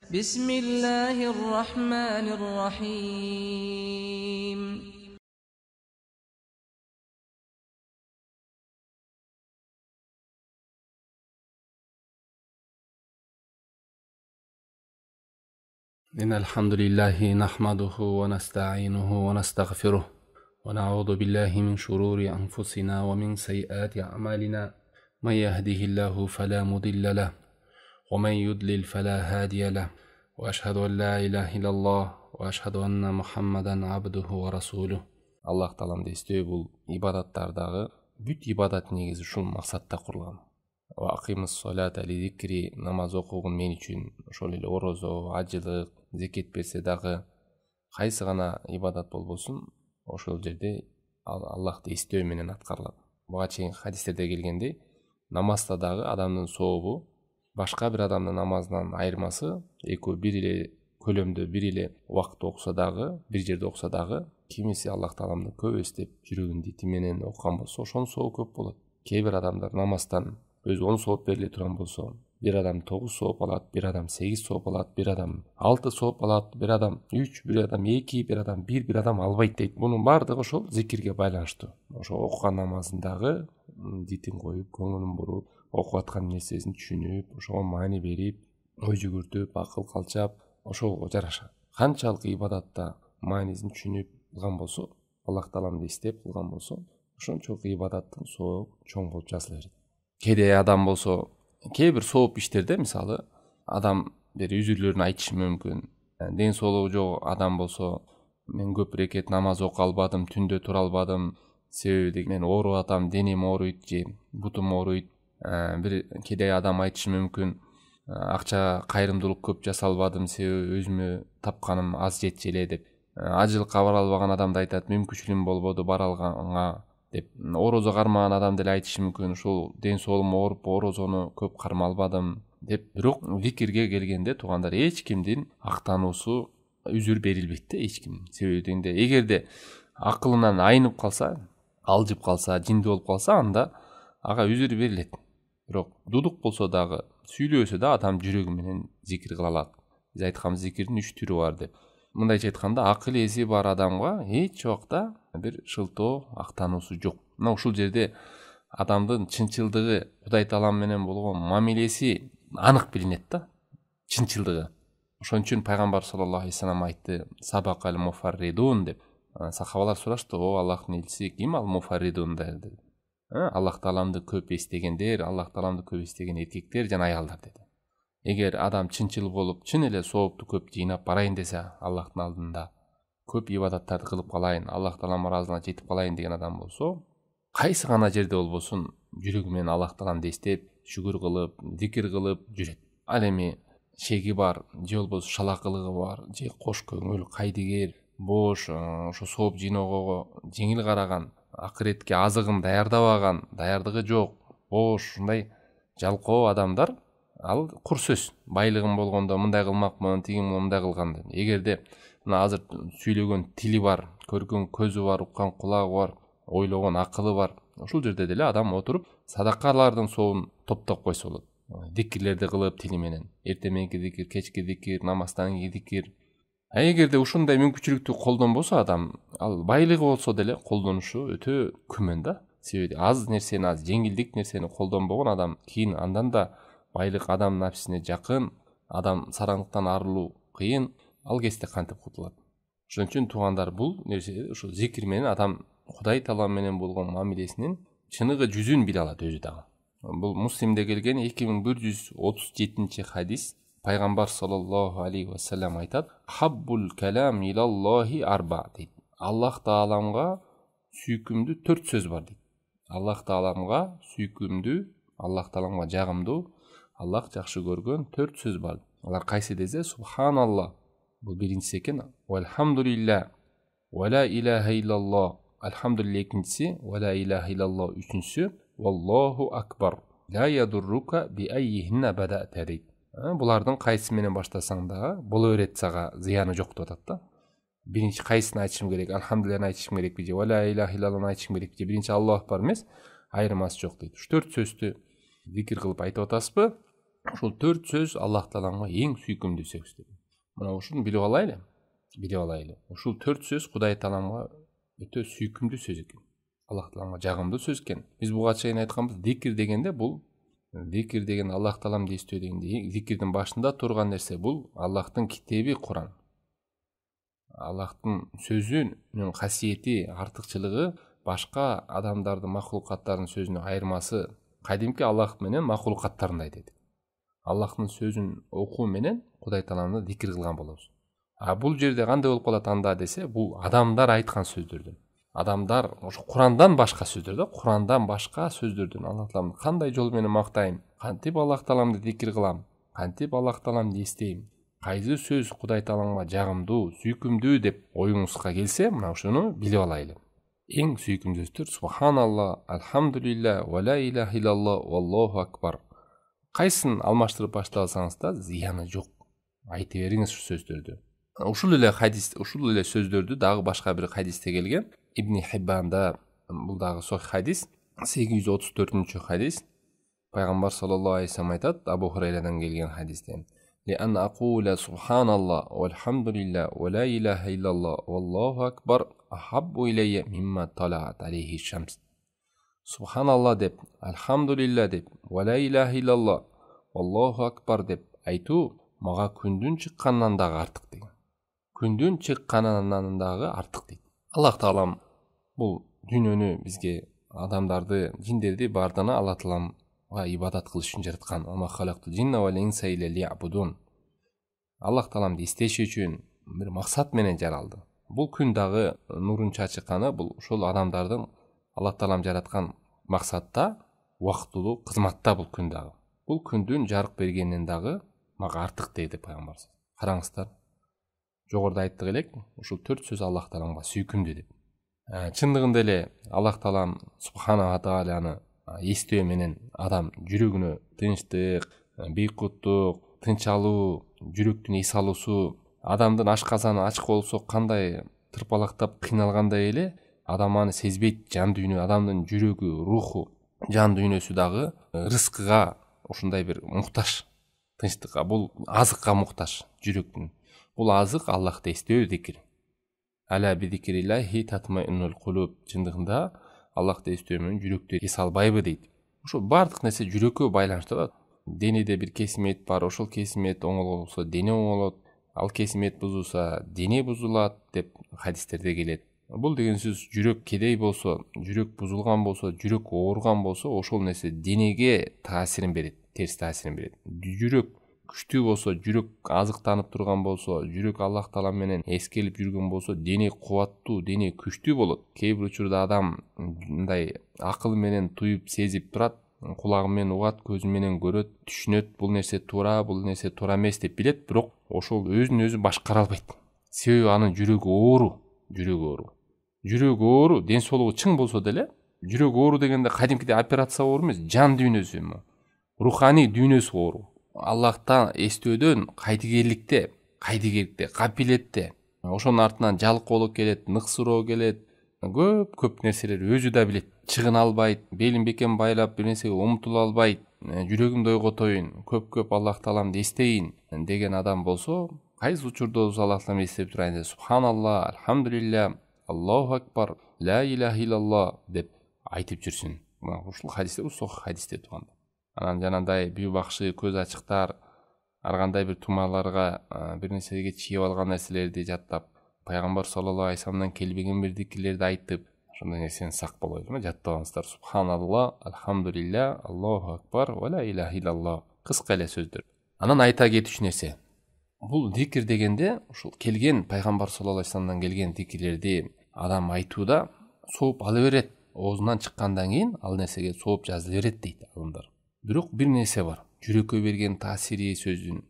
بسم الله الرحمن الرحيم إن الحمد لله نحمده ونستعينه ونستغفره ونعوذ بالله من شرور أنفسنا ومن سيئات أعمالنا من يهده الله فلا مضل له ومن يضلل فلا هادي له وأشهد أن لا إله إلا الله وأشهد أن محمدا عبده ورسوله. Аллах таламды истөө бул ибадаттардагы бүт ибадат негизи ушул максатта курулган. Акимус солата ли зикри, намаз окугун мен үчүн ошол эле орозо, ажылык, зекет берсе дагы кайсы гана ибадат болбосун ошол жерде Аллахты истөө менен аткарылат. Буга чейин хадистерде келгендей, намазда дагы адамдын сообу башка бир адамдын намазынан айырмасы экөө бир эле көлөмдө бир эле убакытта окуса дагы, бир жерде окуса дагы, кимиси Аллах таламды көп эстеп жүрөгүнүн дити менен окуган болсо ошонун сообу көп болот. Кээ бир адамдар намаздан өзү 10 сооп бериле турган болсо, бир адам 9 сооп алат, бир адам 8 сооп алат, бир адам 6 сооп алат, бир адам 3, бир адам 2, бир адам 1, бир адам албайт дейт. Бунун баардыгы ошол зикирге байланыштуу. Ошо окуган намазындагы дитин коюп, көңүлүн буруп, окуп аткан нерсесин түшүнүп, ошого маани берип, ой жүгүртүп, акыл калчап, ошого жараша. Канчалык ибадатта маанисин түшүнүп кылган болсо, Аллах таламды издеп кылган болсо, ошончолук ибадаттын сообу чоң болуп жазыла берет. Кедей адам болсо, кээ бир сооп иштерде мисалы адам бир үзүрлөрүн айтышы мүмкүн. Ден соолугу жок адам болсо, мен көп рекет намаз окуп албадым, түндө тура албадым, себеби мен ооруп атам, денем ооруйт же бутум ооруйт. Бир кедей адам айтышы мүмкүн, акча кайрымдуулук көп жасалбадым, себеби өзүмө тапканым аз жетчү эле деп. Ажылыкка бара албаган адамды айтат, мүмкүнчүлүгүм болбоду бара алганга деп. Орозо кармаган адам деле айтышы мүмкүн, ушул ден соолугум ооруп орозону көп карма албадым деп. Бирок зикирге келгенде туугандар эч кимдин актануусу үзүр берилбейт да, эч ким. Себеби дегенде эгерде акылынан айнып калса, алжып калса, жинди болуп калса, анда ага үзүр берилет. Бирок дудук болсо дагы, сүйлөсө да адам жүрөгү менен зикир кыла алат. Биз айтканбыз зикирдин 3 түрү бар деп. Мындайча айтканда, акыл эси бар адамга эч убакта бир шылтоо, актануусу жок. Мына ушул жерде адамдын чынчылдыгы, Кудай таалам менен болгон мамилеси анык билинет да, чынчылдыгы. Ошон үчүн пайгамбар саллаллаху алейхи вассалам айтты, сабакал муфарридун деп. Сахабалар сураштı, о Аллахтын элчиси, ким ал муфарридундар деп. Аллах тааламды көп эстегендер, Аллах тааламды көп эстеген эркектер жана аялдар деди. Эгер адам чынчыл болуп, чын эле соопту көп жыйнап барайын десе, Аллахтын алдында көп ибадаттарды кылып калайын, Аллах таалам ыраазылыгына жетип калайын деген адам болсо, кайсы гана жерде болбосун жүрөгү менен Аллах тааламды эстеп, шүгүр кылып, зикир кылып жүрөт. Ал эми шеги бар, же болбосо шалакылыгы бар, же кош көңүл, кайдыгер, бош, ошо сооп жыйноого жеңил караган, акыретке азыгын даярдабаган, даярдыгы жок, бош, ушундай жалкоо адамдар, ал кур сөз. Байлыгым болгондо мындай кылмакмын, тигин мындай кылган деп. Эгерде мына азыр сүйлөгөн тили бар, көргөн көзү бар, уккан кулагы бар, ойлогон акылы бар, ошол жерде деле адам отуруп садакалардын сообун топтоп койсо болот. Зикирлерди кылып тили менен, эртең мененки зикир, кечки зикир, намаздан кийинки зикир. Эгерде ушундай мүмкүнчүлүктү колдонбосо адам, ал байлыгы болсо деле колдонушу өтө күмөн да. Себеби аз нерсени, аз жеңилдик нерсени колдонбогон адам кийин андан да байлык адам нафсине жакын, адам сараңдыктан арылуу кыйын, ал кезде кантип кутулат. Ошон үчүн туугандар, бул нерсе ошо зикир менен адам Кудай таалам менен болгон мамилесинин чыныгы жүзүн биле алат өзү дагы. Бул Муслимде келген 2137 хадис. Пайгамбар саллаллаху алейхи вассалам айтат: "Хаббул калам илаллахи арба" дейт. Аллах тааламга сүйкүмдүү 4 сөз бар дейт. Аллах тааламга сүйкүмдүү, Аллах тааламга жагымдуу, Аллах жакшы көргөн 4 сөз бар. Алар кайсы десе, субханалла, бул биринчиси экен, вальхамдулилля, ва ла илаха иллаллах, альхамдулилля экинчиси, ва ла илаха иллаллах үчүнчүсү, валлаху акбар, ла ядуррука би аййихинна бадата дейт. Булардын кайсы менен баштасаң дагы боло берет сага, зыяны жок деп атат да. Биринчи кайсыны айтышым керек, альхамдулилланы айтышым керекпи же, ва ла илаха иллаллахны айтышым керекпи же, биринчи Аллах бар эмес, айырмасы жок дейт. Уш 4 сөздү зикир кылып айтып атасызбы? ушул 4 сөз Аллах Таалага эң сүйкүмдүү сөз деп. Мына ушуну билип алайлы. Ушул 4 сөз Кудай Таалага өтө сүйкүмдүү сөз экен. Аллах Таалага жагымдуу сөз экен. Биз буга чейин айтканбыз, зикир дегенде бул зикир деген Аллах Таалам эстөө дегенде зикирдин башында турган нерсе бул Аллахтын китеби Куран. Аллахтын сөзүнүн касиети, артыкчылыгы башка адамдардын, макулукаттардын сөзүнүн айырмасы кадимки Аллах менен макулукаттарындай деди. Аллахтын сөзүн окуу менен Кудай Тааланы зикир кылган болобуз. Бул жерде кандай болуп калат анда десе, бул адамдар айткан сөздөрдөн. Адамдар ошо Курандан башка сөздөр да, Курандан башка сөздөрдөн Аллах Тааланы кандай жол менен мактайм, кантип Аллах Тааламды зикир кылам, кантип Аллах Тааламды эстейм, кайсы сөз Кудай Таалага жагымдуу, сүйкүмдүү деп оюңузга келсе, мына ушуну билип алайлы. Эң сүйкүмдүү сөздөр Субханалла, Алхамдулилла, ва ла илаха иллалла, валлаху акбар. Кайсын алмаштырып баштасаңыз да зыяны жок. Айта бериңиз ушу сөздөрдү. Ушул эле сөздөрдү дагы башка бир хадисте келген. Ибн Хиббанда бул дагы сохих хадис, 834-чү хадис. Пайгамбар саллаллаху алейхи вассалам айтат, Абу Хурайрадан келген хадисте. لأن أقول سبحان الله والحمد لله ولا إله إلا الله والله أكبر أحب إلي مما طلعت عليه الشمس. سبحان الله деп, Alhamdulillah деп, ولا إله إلا الله والله أكبر деп айтуу мага күндүн чыкканынан дагы артык деген. Күндүн чыкканынан дагы артык дейт. Аллах Таалам бул дүйнөнү бизге, адамдарды, жиндерди бардыгына Алла Таалам ибадат кылыш үчүн жараткан. Аллах Тааламды эстеш үчүн бир максат менен жаралды. Бул күн дагы нурун чачыкканы бул ошол адамдардын Аллах Таалам жараткан максатта, убактылуу кызматта бул күн дагы. Бул күндүн жарык бергенинен дагы мага артык дейди пайгамбар. Караңыздар. Жогоруда айттык элек, ушул 4 сөз Аллах Таалага сүйкүмдүү деп. Чындыгында эле Аллах Таалам Субхана ва Тааляны эстөө менен адам жүрөгүнө тынчтык, бейкуттук, тынчалуу, жүрөктүн эс алуусу, адамдын ашказаны ачык болсо кандай тырпалактап кыйналгандай эле, адам аны сезбейт. Жан дүйнө, адамдын жүрөгү, руху, жан дүйнөсү дагы рызкыга ушундай бир муктаж, тынчтыкка, бул азыкка муктаж жүрөктүн. Бул азык Аллахты эстөө, зикир. Ала би зикриллахи татмаиннул кулуб. Чындыгында Аллахты эстөө менен жүрөктөр эс албайбы дейт. Ошо бардык нерсе жүрөккө байланыштуу. Денеде бир кесимет бар, ошол кесимет оңолсо дене оңолот, ал кесимет бузулса дене бузулат деп хадистерде келет. Бул деген сөз жүрөк кедей болсо, жүрөк бузулган болсо, жүрөк ооруган болсо, ошол нерсе денеге таасирин берет, терс таасирин берет. Жүрөк күчтүү болсо, жүрөк азыктанып турган болсо, жүрөк Аллах Таала менен эскелип жүргөн болсо, дене кубаттуу, дене күчтүү болот. Кээ бир учурда адам мындай акыл менен туюп сезип турат, кулагы менен угат, көзү менен көрөт, түшүнөт, бул нерсе туура, бул нерсе туура эмес деп билет, бирок ошол өзүн өзү башкара албайт. Себеби анын жүрөгү оору. Жүрөгү оору, ден соолугу чың болсо деле, жүрөк оору дегенде кадимкиде операция оору эмес, жан дүйнөсү, руханий дүйнөсү оору. Аллахтан эстөөдөн кайдыгерликте, капилетте, ошонун артынан жалкоо болуп келет, ныксыроо келет, көп нерселер өзү да билет. Чыгын албайт, белин бекем байлап бир нерсеге умтула албайт, жүрөгүмдү ойготоюн, көп Аллах Тааламды эстейин деген адам болсо, кайсы учурда Аллах Таалам эстеп турайын, Субханалла, Алхамдулилла, Аллаху акбар, ла илаха иллалла деп айтып жүрсүн. Ушул хадисте, сохих хадисте турган. Анан жанагындай бүү бакшы, көз ачыктар, ар кандай бир тумаларга бир нерсеге чийип алган нерселерди жаттап, пайгамбар саллаллаху алейхи вассаламдан келбеген бир зикирлерди айтып, ошондой нерсени сак болоюлу, жаттабаңыздар. Субханалла, Алхамдулилла, Аллаху акбар, ва ла илаха иллалла. Кыска эле сөздөр. Анан айта кетиш нерсе. Бул зикир дегенде, ушул келген пайгамбар саллаллаху алейхи вассаламдан келген зикирлерди адам айтууда сооп ала берет. Оозунан чыккандан кийин ал нерсеге сооп жазыла берет дейт алымдар. Бирок бир нерсе бар. Жүрөккө берген таасири сөздүн,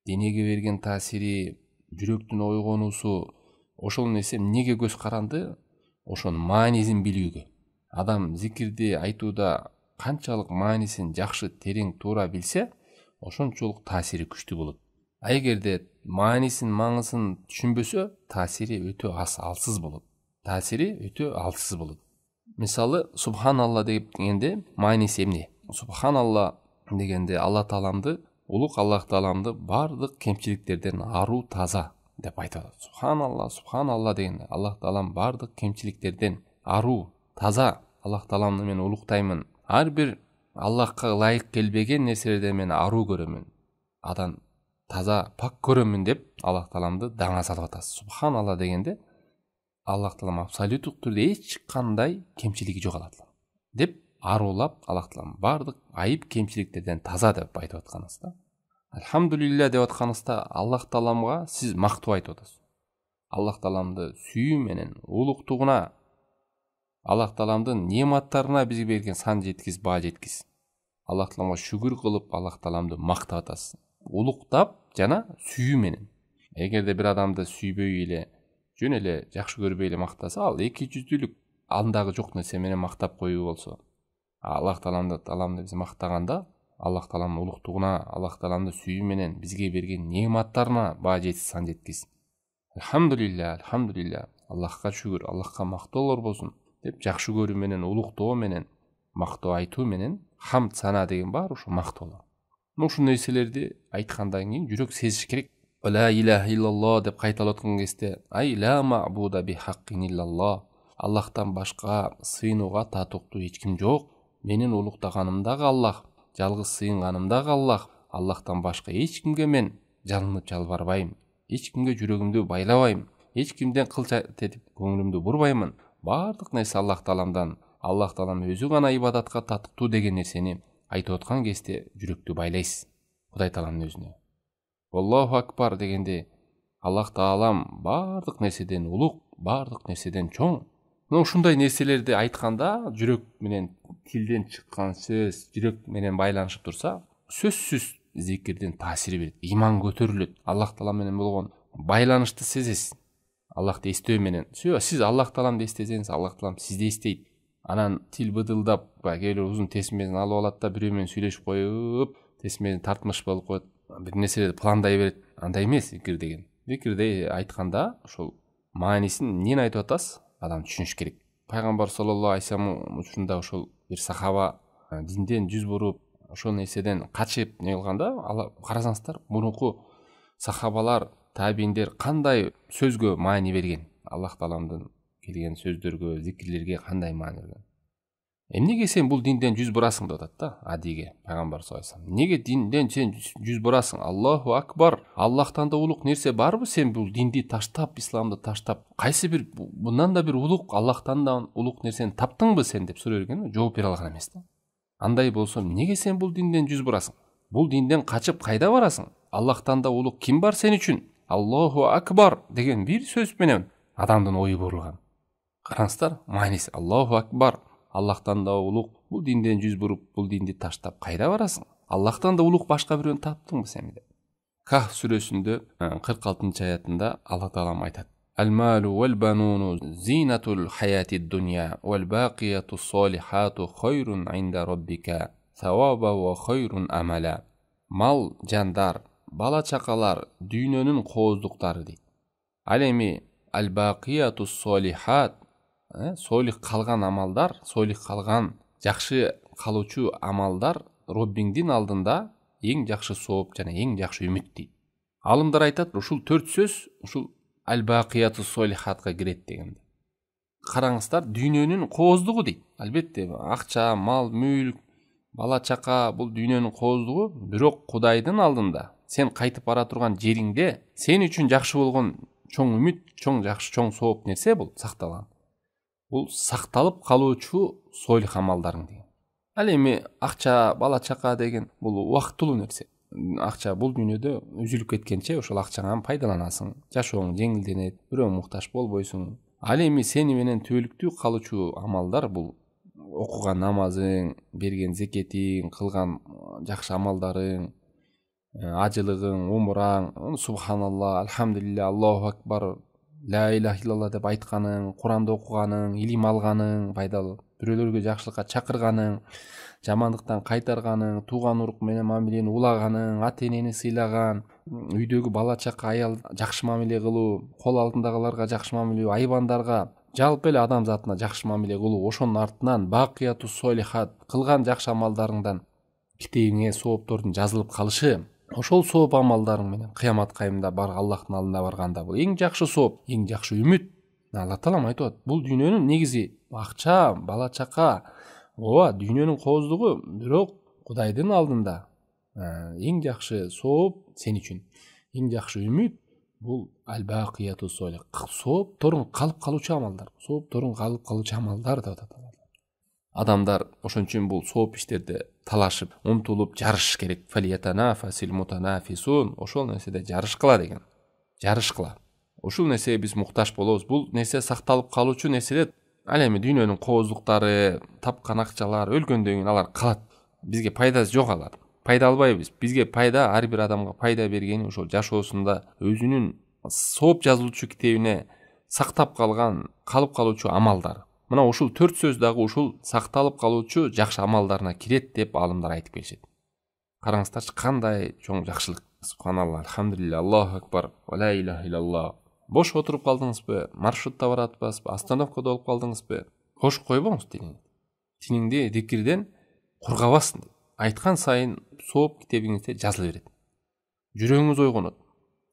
денеге берген таасири, жүрөктүн ойгонуусу, ошол нерсе эмнеге көз каранды? Ошонун маанисин билүүгө. Адам зикирди айтууда канчалык маанисин жакшы, терең, туура билсе, ошончолук таасири күчтүү болот. А эгерде маанисин, маңызын түшүнбөсө, таасири өтө алсыз болот. Мисалы, Субханалла дегенде мааниси эмне? Субханалла дегенде Алла Тааламды, улук Аллах Тааламды бардык кемчиликтерден аруу таза деп айтат. Субханалла дегенде Аллах Таалам бардык кемчиликтерден аруу таза. Аллах Тааламды мен улуктаймын. Ар бир Аллахка ылайык келбеген нерселерден мен аруу көрөмүн. Адан таза, пак көрөмүн деп Аллах Тааламды даңа салып атасыз. Субханалла дегенде Аллах Таалам абсолюттук түрдө эч кандай кемчилиги жок алат деп аруулап, Аллах Таалам бардык айып кемчиликтерден таза деп айтып атканыбыз да. Алхамдулилля деп атканыбызда Аллах Тааламга сиз мактоо айтып атасыз. Аллах Тааламды сүйүү менен улуктугуна, Аллах Тааламдын нематтарына бизге берген сан жеткиз, баа жеткиз. Аллах Тааламга шүгүр кылып, Аллах Тааламды мактап атасыз. Улуктап жана сүйүү менен. Эгерде бир адамды сүйбөй эле, жөн эле жакшы көрбөй эле мактаса, ал эки жүздүүлүк, андагы жок нерсе менен мактап коюу болсо. Аллах Тааламды биз мактаганда, Аллах Тааламдын улуктугуна, Аллах Тааламды сүйүү менен бизге берген нематтарына баа жеткиз, сан жеткиз. Алхамдулилля, Аллахка шүгүр, Аллахка мактоолор болсун деп жакшы көрүү менен, улуктоо менен, мактоо айтуу менен, хамд сана деген бар ушу мактоолор. Ушул нерселерди айткандан кийин жүрөк сезиш керек. Ла илаха иллаллах деп кайталап аткан кезде, ай ла ма'буда би хаккин иллаллах. Аллахтан башка сыйынууга татыктуу эч ким жок. Менин улуктаганым дагы Аллах, жалгыз сыйынганым дагы Аллах. Аллахтан башка эч кимге мен жалынып жалбарбайм. Эч кимге жүрөгүмдү байлабайм. Эч кимден кыл тетип көңүлүмдү бурбаймын. Бардык нерсе Аллах Тааламдан. Аллах Таалам өзү гана ибадатка татыктуу деген нерсени айтып аткан кезде жүрөктү байлайсыз Кудай Тааламдын өзүнө. Аллаху акбар дегенде Аллах Таалам бардык нерседен улук, бардык нерседен чоң. Ушундай нерселерди айтканда жүрөк менен тилден чыккан сөз жүрөк менен байланышып турса, сөзсүз зикирдин таасири берет, иман көтөрүлөт. Аллах Таалам менен болгон байланышты сезесиз. Аллахты эстөө менен. Сиз Аллах Тааламды эстесеңиз, Аллах Таалам сизди эстейт. Анан тил быдылдап, кээ бир узун тесмесин алып алат да, бирөө менен сүйлөшүп коюп, тесмесин тартмыш болуп коет, бир нерселерди пландай берет. Андай эмес зикир деген. Зикирди айтканда ошол маанисин эмнени айтып атасыз, адам түшүнүш керек. Пайгамбар саллаллаху алейхи вассалам учурунда ошол бир сахаба динден жүз буруп, ошол нерседен качып не кылганда, карасаңыздар, мурунку сахабалар, табииндер кандай сөзгө маани берген, Аллах Тааламдын келген сөздөргө, зикирлерге кандай маани берген. Эмнеге сен бул динден жүз бурасың деп атат да Адиге пайгамбар саллаллаху алейхи вассалам. Неге динден сен жүз бурасың? Аллаху акбар. Аллахтан да улук нерсе барбы? Сен бул динди таштап, исламды таштап, кайсы бир мындан да бир улук, Аллахтан да улук нерсени таптыңбы сен деп суроо берген, жооп бере алган эмес да. Андай болсо, неге сен бул динден жүз бурасың? Бул динден качып кайда барасың? Аллахтан да улук ким бар сен үчүн? Аллаху акбар деген бир сөз менен адамдын ою бурулган. Караңыздар, мааниси Аллаху акбар. Аллахтан да улук, бул динден жүз буруп, бул динди таштап кайда барасың? Аллахтан да улук башка бирөөнү таптыңбы сен деп. Кахф сүрөсүндө 46 аятында Алла Таалам айтат: Ал-малу вал-бануну зинатул хаятид дунья вал-бақиятус солихату хойрун инда роббика саваба ва хойрун амала. Мал, жандар, бала чакалар дүйнөнүн кооздуктары дейт. Ал эми ал-бақиятус солихат, солих калган амалдар, солих калган жакшы калуучу амалдар Роббиңдин алдында эң жакшы сооп жана эң жакшы үмүт дейт. Алымдар айтат, ушул 4 сөз ушул ал-бақиятус солихатка кирет дегенде. Караңыздар, дүйнөнүн кооздугу дейт. Албетте, акча, мал, мүлк, бала чака бул дүйнөнүн кооздугу, бирок Кудайдын алдында сен кайтып бара турган жериңде сен үчүн жакшы болгон чоң үмүт, чоң жакшы, чоң сооп нерсе бул сакталган. Бул сакталып калуучу солих амалдарың деген. Ал эми акча, бала чака деген бул убактылуу нерсе. Акча бул дүйнөдө үзүлүп кеткенче ошол акчаңан пайдаланасың, жашооң жеңилденет, бирөө муктаж болбойсуң. Ал эми сени менен түбөлүктүү калуучу амалдар бул окуган намазың, берген зекетиң, кылган жакшы амалдарың, ажылыгың, умураң, субханалла, алхамдулилля, Аллаху акбар, ла илаха иллаллах деп айтканың, Куранды окуганың, илим алганың, пайдалуу, бирөөлөргө жакшылыкка чакырганың, жамандыктан кайтарганың, тууган урук менен мамилени улаганың, ата-энени сыйлаган, үйдөгү бала чака, аял жакшы мамиле кылуу, кол алдындагыларга жакшы мамиле, айбандарга, жалпы эле адам затына жакшы мамиле кылуу, ошонун артынан бакиятус солихат кылган жакшы амалдарыңдан китебиңе сооптордун жазылып калышы, ошол сооп амалдарың менен кыямат кайымда бар Аллахтын алдына барганда бул эң жакшы сооп, эң жакшы үмүт. Алла таалам айтып атат, бул дүйнөнүн негизи акча, бала чака, ооба дүйнөнүн кооздугу, бирок Кудайдын алдында эң жакшы сооп сен үчүн, эң жакшы үмүт бул албакияту солих. Соопторун калып калуучу амалдар, соопторун калып калуучу амалдар деп атат. Адамдар ошон үчүн бул сооп иштерде талашып, умтулуп жарышыш керек. Фалиятанафасил мутанафисун, ошол нерседе жарышкыла деген. Жарышкыла. Ушул нерсеге биз муктаж болобуз. Бул нерсе сакталып калуучу нерселер. Ал эми дүйнөнүн кооздуктары, тапкан акчалар өлгөндөн кийин алар калат. Бизге пайдасы жок алар. Пайда албайбыз. Бизге пайда, ар бир адамга пайда бергени ошол жашоосунда өзүнүн сооп жазылуучу китебине сактап калган, калып калуучу амалдар. Мына ушул 4 сөз дагы ушул сакталып калуучу жакшы амалдарына кирет деп алымдар айтып келишет. Караңыздарчы, кандай чоң жакшылык. Субханалла, алхамдулилля, Аллаху акбар, ва ла иляха иллаллах. Бош отуруп калдыңызбы? Маршрутта баратпасызбы? Остановкада болуп калдыңызбы? Кош койбоңуз тилиңди. Тилиңди зикирден кургабасын. Айткан сайын сооп китебиңизде жазыла берет. Жүрөгүңүз ойгонот.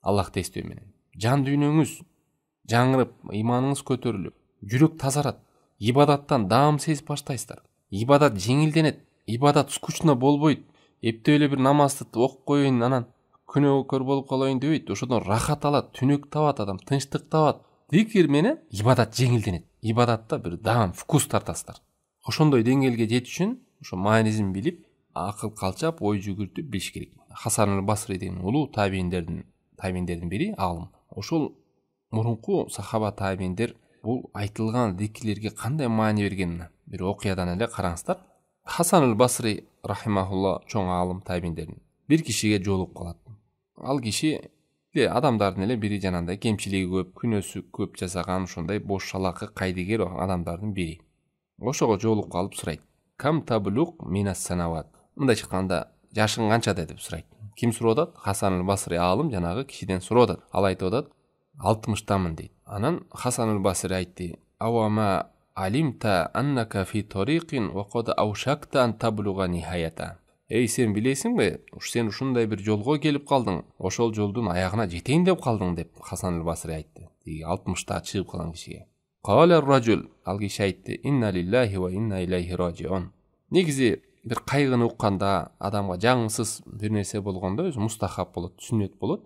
Аллахты эстөө менен. Жан дүйнөңүз жаңырып, иманыңыз көтөрүлүп, жүрөк тазарат. Ибадаттан даам сезип баштайсыздар. Ибадат жеңилденет. Ибадат скучно болбойт. Эптеп эле бир намазды окуп коеюн, анан күнөөкөр болуп калайын дебейт. Ошодон рахат алат, түнөк табат адам, тынчтык табат. Зикир менен ибадат жеңилденет. Ибадатта бир даам, вкус тартасыздар. Ошондой деңгээлге жетиш үчүн ошо маанизин билип, акыл калчап, ой жүгүртүп билиш керек. Хасан аль-Басри деген улуу табииндердин бири алым. Ошол мурунку сахаба табииндер бул айтылган зикирлерге кандай маани бергенин бир окуядан эле караңыздар. Хасан аль-Басри рахимахулла чоң алым табииндердин бир кишиге жолугуп калат. Ал киши адамдардын эле бири, жанагындай кемчилиги көп, күнөөсү көп жасаган, ошондой бош шалакы кайдыгер адамдардын бири. Ошого жолугуп калып сурайт: "Кам таблук минас санават?" Мындай айтканда, жашың канчада деп сурайт. Ким сурап атат? Хасан аль-Басри алым жанагы кишиден сурап атат. Ал айтып атат: 60-тамын дейт. Анан Хасан аль-Басри айтты: "Авама алимта аннака фи тарикин ва кад аушакта ан таблуга нихаята." Эй, сен билесиңби? Сен ушундай бир жолго келип калдың. Ошол жолдун аягына жетейин деп калдың деп Хасан аль-Басри айтты. 60-та чыгып калган кишиге. Кала ар-раджул, ал киши айтты: "Инна лиллахи ва инна илейхи раджиун." Негизи бир кайгыны укканда, адамга жаңсыз бир нерсе болгондо өзү мустахаб болот, сүннөт болот.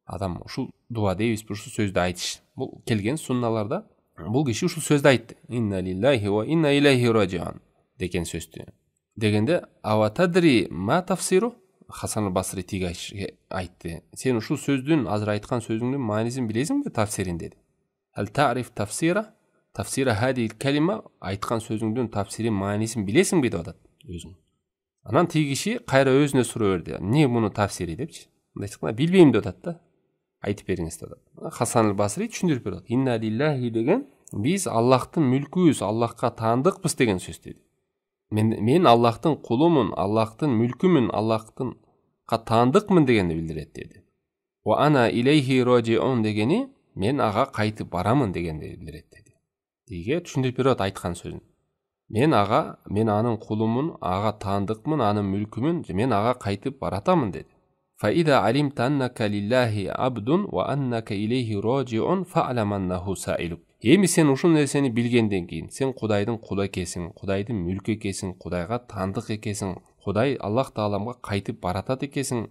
Адам ушул дуа дейбизби, ушул сөздү айтыш. Бул келген сунналарда. Бул киши ушул сөздү айтты. Инна лиллахи ва инна илейхи раджиун деген сөздү. Дегенде, ава тадри ма тафсиру? Хасан аль-Басри тиги айтты: "Сен ушул сөздүн, азыр айткан сөзүңдүн маанисин билесиңби, тафсирин?" деди. "Хал та'риф тафсира? Тафсира хади калима?" Айткан сөзүңдүн тафсирин, маанисин билесиңби деп атат өзүң. Анан тиги киши кайра өзүнө суроо берди: "Не муну тафсири?" депчи. Мындай айтканда, билбейм деп атат да. Айтып бериңиз деп атат. Хасан аль-Басри түшүндүрүп берет. Инна лиллахи деген биз Аллахтын мүлкүбүз, Аллахка таандыкпыз деген сөз деди. Мен Аллахтын кулумун, Аллахтын мүлкүмүн, Аллахтын таандыкмын дегенди билдирет деди. Ва ана илейхи раджиун дегени мен ага кайтып барамын дегенди билдирет деди. Диге түшүндүрүп берет айткан сөзүн. Мен анын кулумун, ага таандыкмын, анын мүлкүмүн, мен ага кайтып баратамын деди. Фа ида алимта аннака лиллахи абдун ва аннака илейхи раджиун фа'лам аннаху саилук. Эми сен ушул нерсени билгенден кийин, сен Кудайдын кулу экенсиң, Кудайдын мүлкү экенсиң, Кудайга таандык экенсиң, Кудай Аллах Тааламга кайтып баратат экенсиң.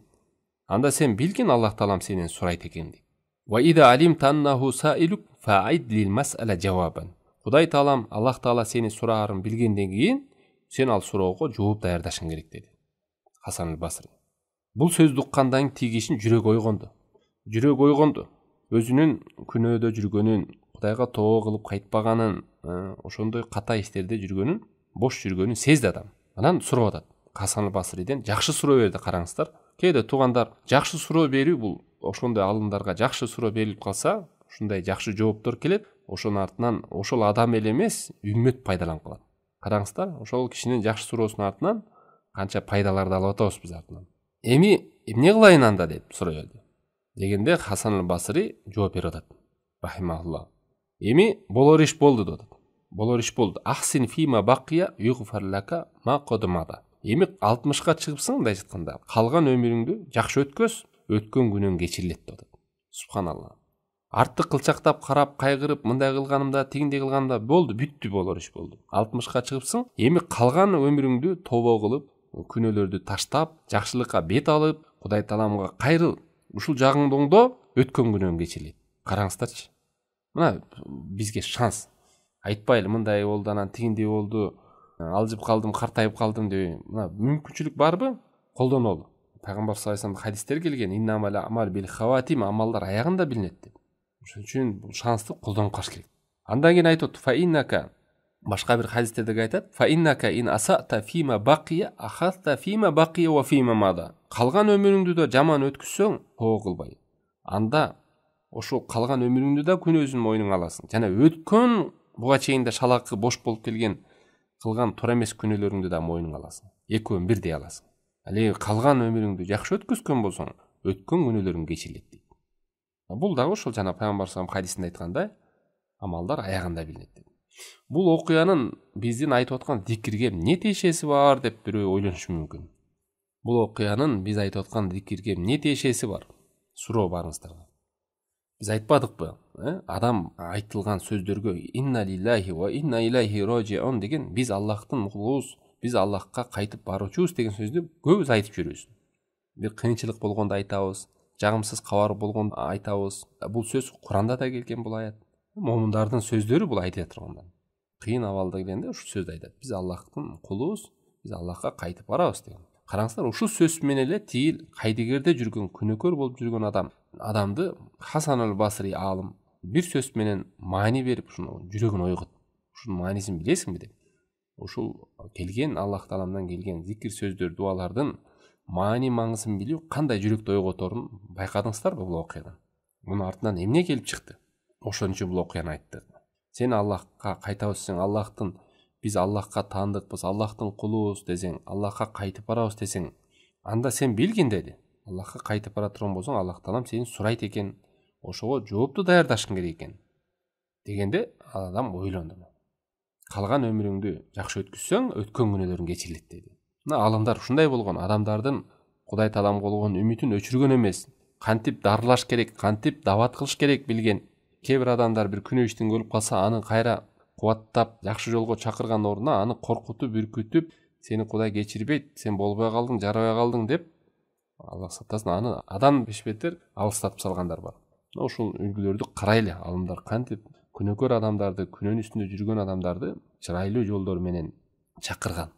Анда сен билгин Аллах Таалам сенен сурайт экен дейт. Ва ида алимта аннаху саилук фа'ид лил мас'ала жавабан. Кудай Таалам, Аллах Таала сени сураарын билгенден кийин, сен ал суроого жооп даярдашың керек деди Хасан аль-Басри. Бул сөздү уккандан кийин кишинин жүрөгү ойгонду. Жүрөгү ойгонду. Өзүнүн күнөөдө жүргөнүн, Кудайга тоо кылып кайтпаганын, ошондой ката иштерде жүргөнүн, бош жүргөнүн сезди адам. Анан сурап атат. Хасан аль-Басриден жакшы суроо берди, караңыздар. Кээде туугандар, жакшы суроо берүү бул ошондой алымдарга жакшы суроо берилип калса, ушундай жакшы жооптор келет. Ошонун артынан ошол адам эле эмес, үммөт пайдаланып калат. Караңыздар, ошол кишинин жакшы суроосунун артынан канча пайдаларды алып атабыз биз артынан. Эми эмне кылайын анда деп суроо берди. Дегенде Хасан аль-Басри жооп берип атат. Рахимахулла. Эми болор иш болду деп атат. Болор иш болду. Ахсин фима бакия югфар лака ма кодмада. эми 60ка чыгыпсың мындай айтканда, калган өмүрүңдү жакшы өткөз, өткөн күнөөң кечирилет деп атат. Субханалла. Артты кылчактап карап, кайгырып, мындай кылганымда, тигиндей кылганымда болду, бүттү, болор иш болду. 60ка чыгыпсың, эми калган өмүрүңдү тобо кылып, күнөөлөрдү таштап, жакшылыкка бет алып, Кудай Тааламга кайрыл. Ушул жагыңды оңдо, өткөн күнөөң кечирилет. Караңыздарчы. Мына бизге шанс. Айтпайлы мындай болду, анан тигиндей болду, алжып калдым, картайып калдым деп. Мына мүмкүнчүлүк барбы? Колдонолу. Пайгамбар саллаллаху алейхи вассалам хадистер келген, иннамал амал бил хаватим, амалдар аягында билинет деп. Ошон үчүн бул шансты колдонуп калыш керек. Андан кийин айтат, фа иннака, башка бир хадистерде айтат, фа иннака ин асата фима бакия ахаста фима бакия ва фима мада. Калган өмүрүңдү да жаман өткүзсөң, тоо кылбай. Анда ошол калган өмүрүңдү да күнөөсүн мойнуңа аласың. Жана өткөн буга чейин да шалакы бош болуп келген кылган туура эмес күнөөлөрүңдү да мойнуңа аласың. Экөөнү бирдей аласың. Ал эми калган өмүрүңдү жакшы өткөзгөн болсоң, өткөн күнөөлөрүң кечирилет дейт. Бул дагы ошол жана Пайгамбар саллаллаху алейхи вассалам хадисинде айткандай, амалдар аягында билинет дейт. Бул окуянын биздин айтып аткан зикирге эмне тиешеси бар деп бирөө ойлонушу мүмкүн. Бул окуянын биз айтып аткан зикирге эмне тиешеси бар? Суроо барыңыздарга. Биз айтпадыкпы? Адам айтылган сөздөргө инна лиллахи ва инна илайхи раджиун деген, биз Аллахтын кулубуз, биз Аллахка кайтып баруучубуз деген сөздү көбүз айтып жүрөбүз. Бир кыйынчылык болгондо айтабыз, жагымсыз кабар болгондо айтабыз. Бул сөз Куранда да келген бул аят. Момундардын сөздөрү бул айтып турганда. Кыйын абалда келгенде ушул сөздү айтат. Биз Аллахтын кулубуз, биз Аллахка кайтып барабыз деген. Караңыздар, ушул сөз менен эле тиил кайдыгерде жүргөн, күнөөкөр болуп жүргөн адамды Хасан аль-Басри алым бир сөз менен маани берип, ушуну жүрөгүн ойгот. Ушунун маанисин билесиңби деп. Ушул келген Аллах Тааламдан келген зикир сөздөр, дуалардын маани маңызын билүү кандай жүрөктү ойготорун байкадыңыздарбы бул окуядан? Мунун артынан эмне келип чыкты? Ошон үчүн бул окуяны айтты. Сен Аллахка кайтабыз десең, Аллахтын, биз Аллахка таандыкпыз, Аллахтын кулубуз десең, Аллахка кайтып барабыз десең, анда сен билгин деди. Аллахка кайтып бара турган болсоң, Аллах Таалам сени сурайт экен, ошого жоопту даярдашың керек экен. Дегенде адам ойлонду. Калган өмүрүңдү жакшы өткүзсөң, өткөн күнөөлөрүң кечирилет деди. Мына алымдар ушундай болгон, адамдардын Кудай Тааламга болгон үмүтүн өчүргөн эмес, кантип дарылаш керек, кантип дават кылыш керек билген. Кээ бир адамдар бир күнөө иштен өлүп калса, аны кайра кубаттап, жакшы жолго чакырган ордуна аны коркутуп, үркүтүп, сени Кудай кечирбейт, сен болбой калдың, жарабай калдың деп, Аллах сактасын, аны адан бешбетер алыстатып салгандар бар. Ушул үлгүлөрдү карайлы, алымдар кантип күнөөкөр адамдарды, күнөөнүн үстүндө жүргөн адамдарды чырайлуу жолдор менен чакырган.